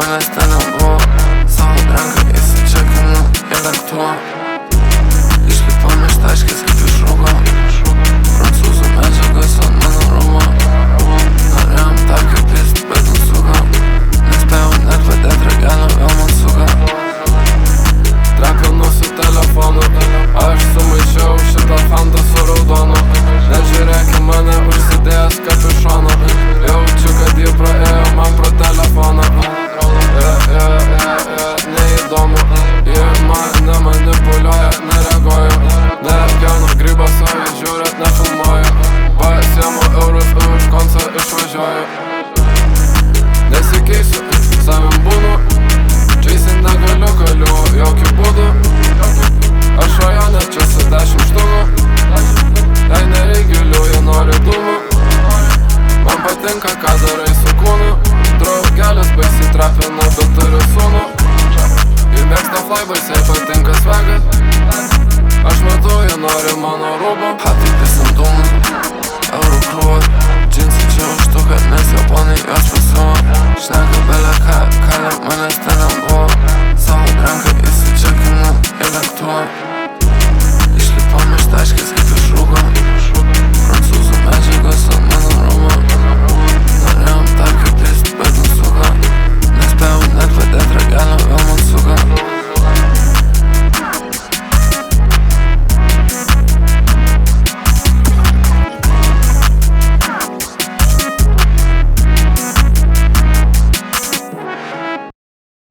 manęs ten nebuvo. Savo trenka įsičekinu į lėktuvą. Išlipo meštaškės kaip iš rūgo. Prancūzų medžiagas ant mano rūbo. Norėjom tokio pist, bet nusuko. Nespėjau net padėt ragelio, vėl man suka. Trepinu su telefonu, aš sumaišiau šitą fantą su raudonu. Nežiūrėk į mane užsidėjęs kapišoną. Jaučiu, kad jį praėjo